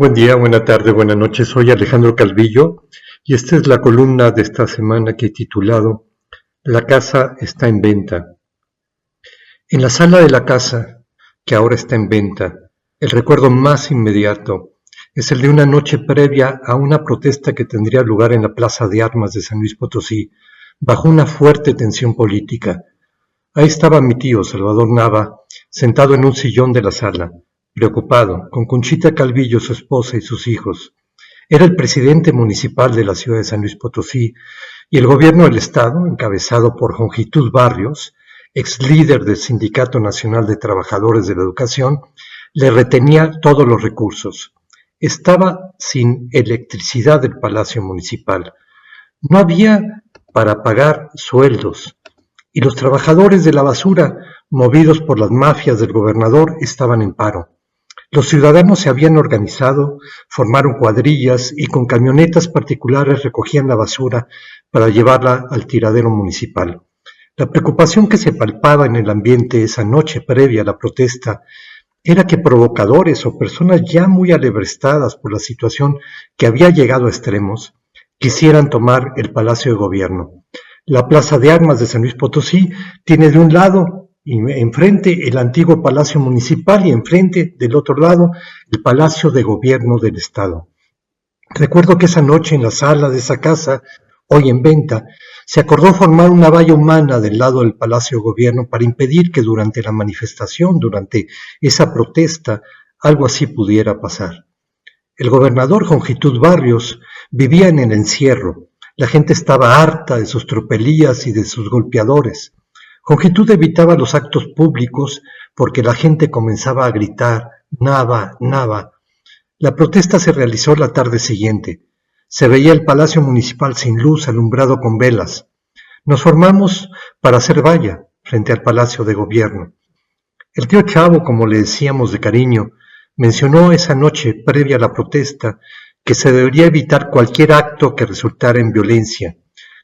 Buen día, buena tarde, buena noche. Soy Alejandro Calvillo y esta es la columna de esta semana que he titulado La casa está en venta. En la sala de la casa, que ahora está en venta, el recuerdo más inmediato es el de una noche previa a una protesta que tendría lugar en la Plaza de Armas de San Luis Potosí, bajo una fuerte tensión política. Ahí estaba mi tío, Salvador Nava, sentado en un sillón de la sala, preocupado, con Conchita Calvillo, su esposa y sus hijos. Era el presidente municipal de la ciudad de San Luis Potosí y el gobierno del estado, encabezado por Jongitud Barrios, ex líder del Sindicato Nacional de Trabajadores de la Educación, le retenía todos los recursos. Estaba sin electricidad el Palacio Municipal. No había para pagar sueldos y los trabajadores de la basura, movidos por las mafias del gobernador, estaban en paro. Los ciudadanos se habían organizado, formaron cuadrillas y con camionetas particulares recogían la basura para llevarla al tiradero municipal. La preocupación que se palpaba en el ambiente esa noche previa a la protesta era que provocadores o personas ya muy alebrestadas por la situación que había llegado a extremos quisieran tomar el Palacio de Gobierno. La Plaza de Armas de San Luis Potosí tiene de un lado y enfrente el antiguo Palacio Municipal y enfrente del otro lado el Palacio de Gobierno del Estado. Recuerdo que esa noche en la sala de esa casa, hoy en venta, se acordó formar una valla humana del lado del Palacio de Gobierno para impedir que durante la manifestación, durante esa protesta, algo así pudiera pasar. El gobernador Jongitud Barrios vivía en el encierro. La gente estaba harta de sus tropelías y de sus golpeadores. Jongitud evitaba los actos públicos porque la gente comenzaba a gritar «Nava, Nava». La protesta se realizó la tarde siguiente. Se veía el Palacio Municipal sin luz, alumbrado con velas. Nos formamos para hacer valla frente al Palacio de Gobierno. El tío Chavo, como le decíamos de cariño, mencionó esa noche previa a la protesta que se debería evitar cualquier acto que resultara en violencia.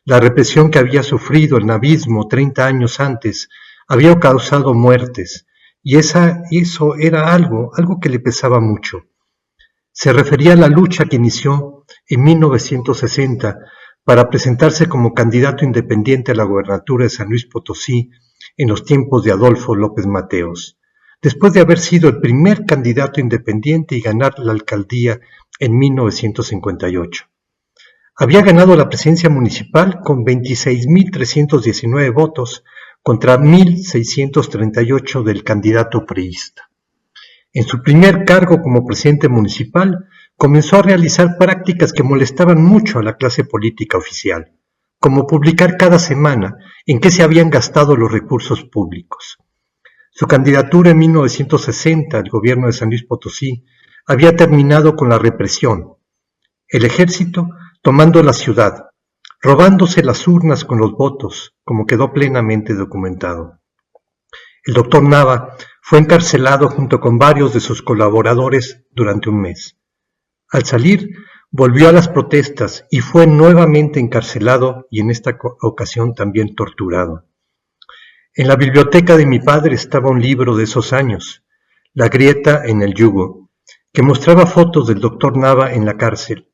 La represión que había sufrido el navismo 30 años antes había causado muertes, y eso era algo que le pesaba mucho. Se refería a la lucha que inició en 1960 para presentarse como candidato independiente a la gobernatura de San Luis Potosí en los tiempos de Adolfo López Mateos, después de haber sido el primer candidato independiente y ganar la alcaldía en 1958. Había ganado la presidencia municipal con 26.319 votos contra 1.638 del candidato priista. En su primer cargo como presidente municipal, comenzó a realizar prácticas que molestaban mucho a la clase política oficial, como publicar cada semana en qué se habían gastado los recursos públicos. Su candidatura en 1960 al gobierno de San Luis Potosí había terminado con la represión. El ejército tomando la ciudad, robándose las urnas con los votos, como quedó plenamente documentado. El doctor Nava fue encarcelado junto con varios de sus colaboradores durante un mes. Al salir, volvió a las protestas y fue nuevamente encarcelado y en esta ocasión también torturado. En la biblioteca de mi padre estaba un libro de esos años, La grieta en el yugo, que mostraba fotos del doctor Nava en la cárcel.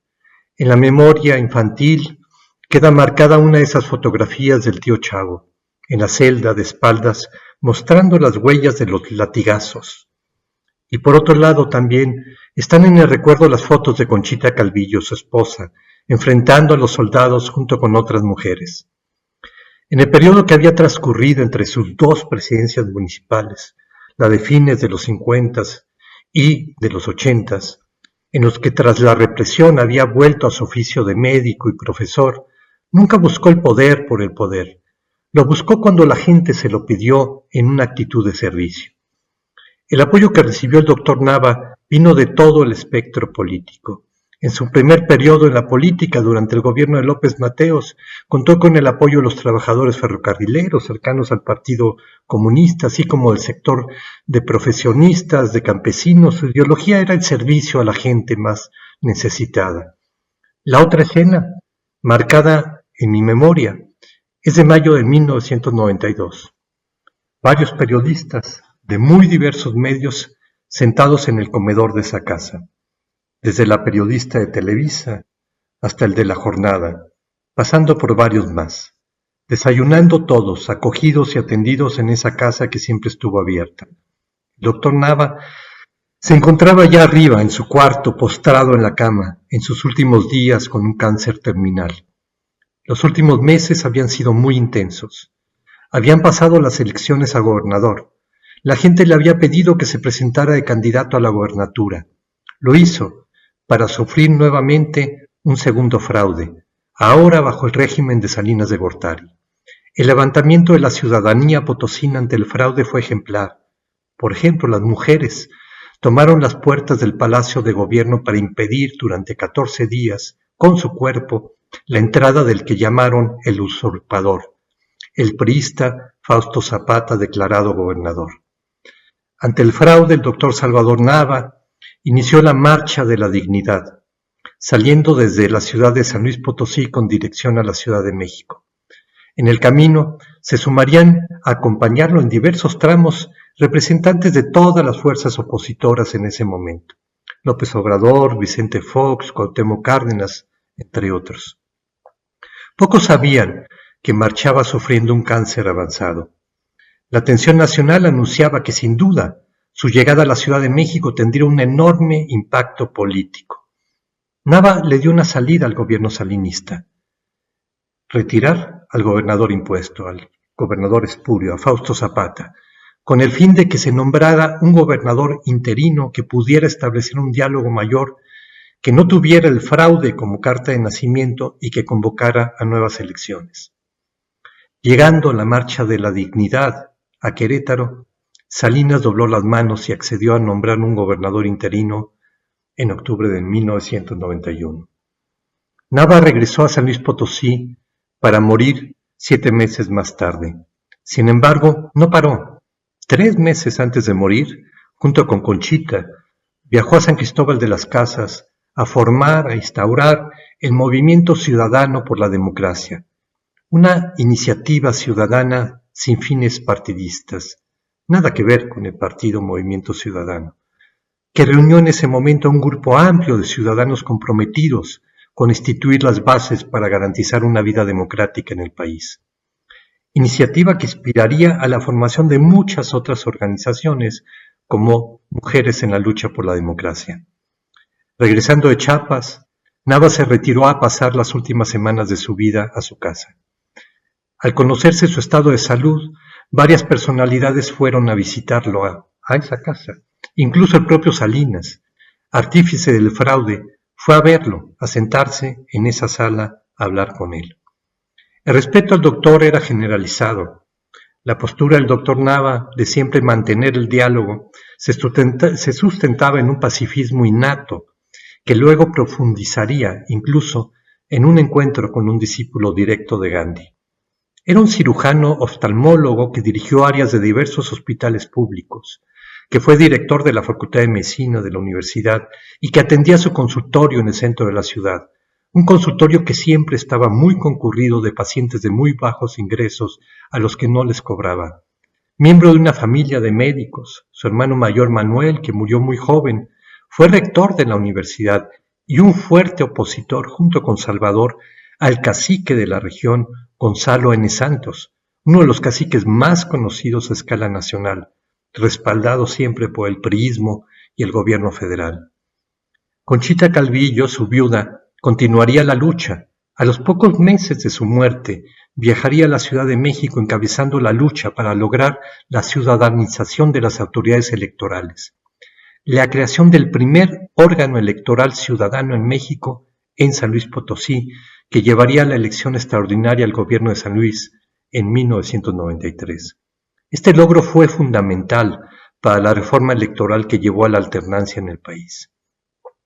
En la memoria infantil queda marcada una de esas fotografías del tío Chavo, en la celda de espaldas, mostrando las huellas de los latigazos. Y por otro lado también están en el recuerdo las fotos de Conchita Calvillo, su esposa, enfrentando a los soldados junto con otras mujeres. En el periodo que había transcurrido entre sus dos presidencias municipales, la de fines de los 50 y de los 80, en los que tras la represión había vuelto a su oficio de médico y profesor, nunca buscó el poder por el poder. Lo buscó cuando la gente se lo pidió en una actitud de servicio. El apoyo que recibió el doctor Nava vino de todo el espectro político. En su primer periodo en la política, durante el gobierno de López Mateos, contó con el apoyo de los trabajadores ferrocarrileros cercanos al Partido Comunista, así como del sector de profesionistas, de campesinos. Su ideología era el servicio a la gente más necesitada. La otra escena, marcada en mi memoria, es de mayo de 1992. Varios periodistas de muy diversos medios sentados en el comedor de esa casa. desde la periodista de Televisa hasta el de La Jornada, pasando por varios más, desayunando todos, acogidos y atendidos en esa casa que siempre estuvo abierta. El doctor Nava se encontraba ya arriba, en su cuarto, postrado en la cama, en sus últimos días con un cáncer terminal. Los últimos meses habían sido muy intensos. Habían pasado las elecciones a gobernador. La gente le había pedido que se presentara de candidato a la gobernatura. Lo hizo, para sufrir nuevamente un segundo fraude, ahora bajo el régimen de Salinas de Gortari. El levantamiento de la ciudadanía potosina ante el fraude fue ejemplar. Por ejemplo, las mujeres tomaron las puertas del Palacio de Gobierno para impedir durante 14 días, con su cuerpo, la entrada del que llamaron el usurpador, el priista Fausto Zapata, declarado gobernador. Ante el fraude, el doctor Salvador Nava inició la Marcha de la Dignidad, saliendo desde la ciudad de San Luis Potosí con dirección a la Ciudad de México. En el camino se sumarían a acompañarlo en diversos tramos representantes de todas las fuerzas opositoras en ese momento: López Obrador, Vicente Fox, Cuauhtémoc Cárdenas, entre otros. Pocos sabían que marchaba sufriendo un cáncer avanzado. La atención nacional anunciaba que sin duda su llegada a la Ciudad de México tendría un enorme impacto político. Nava le dio una salida al gobierno salinista: retirar al gobernador impuesto, al gobernador espurio, a Fausto Zapata, con el fin de que se nombrara un gobernador interino que pudiera establecer un diálogo mayor, que no tuviera el fraude como carta de nacimiento y que convocara a nuevas elecciones. Llegando la Marcha de la Dignidad a Querétaro, Salinas dobló las manos y accedió a nombrar un gobernador interino en octubre de 1991. Nava regresó a San Luis Potosí para morir 7 meses más tarde. Sin embargo, no paró. 3 meses antes de morir, junto con Conchita, viajó a San Cristóbal de las Casas a formar, a instaurar el Movimiento Ciudadano por la Democracia, una iniciativa ciudadana sin fines partidistas, nada que ver con el partido Movimiento Ciudadano, que reunió en ese momento a un grupo amplio de ciudadanos comprometidos con instituir las bases para garantizar una vida democrática en el país. Iniciativa que inspiraría a la formación de muchas otras organizaciones como Mujeres en la Lucha por la Democracia. Regresando de Chiapas, Nava se retiró a pasar las últimas semanas de su vida a su casa. Al conocerse su estado de salud, varias personalidades fueron a visitarlo a esa casa. Incluso el propio Salinas, artífice del fraude, fue a verlo, a sentarse en esa sala a hablar con él. El respeto al doctor era generalizado. La postura del doctor Nava de siempre mantener el diálogo se sustentaba en un pacifismo innato, que luego profundizaría incluso en un encuentro con un discípulo directo de Gandhi. Era un cirujano oftalmólogo que dirigió áreas de diversos hospitales públicos, que fue director de la Facultad de Medicina de la universidad y que atendía su consultorio en el centro de la ciudad, un consultorio que siempre estaba muy concurrido de pacientes de muy bajos ingresos a los que no les cobraba. Miembro de una familia de médicos, su hermano mayor Manuel, que murió muy joven, fue rector de la universidad y un fuerte opositor, junto con Salvador, al cacique de la región, Gonzalo N. Santos, uno de los caciques más conocidos a escala nacional, respaldado siempre por el priismo y el gobierno federal. Conchita Calvillo, su viuda, continuaría la lucha. A los pocos meses de su muerte, viajaría a la Ciudad de México encabezando la lucha para lograr la ciudadanización de las autoridades electorales, la creación del primer órgano electoral ciudadano en México, en San Luis Potosí, que llevaría a la elección extraordinaria al gobierno de San Luis en 1993. Este logro fue fundamental para la reforma electoral que llevó a la alternancia en el país.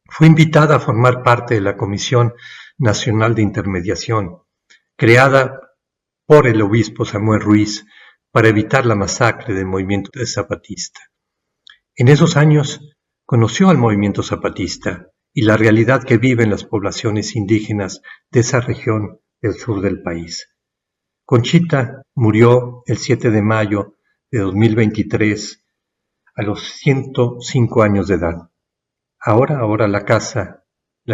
Fue invitada a formar parte de la Comisión Nacional de Intermediación, creada por el obispo Samuel Ruiz para evitar la masacre del movimiento zapatista. En esos años conoció al movimiento zapatista y la realidad que viven las poblaciones indígenas de esa región del sur del país. Conchita murió el 7 de mayo de 2023 a los 105 años de edad. ahora la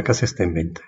casa está en venta.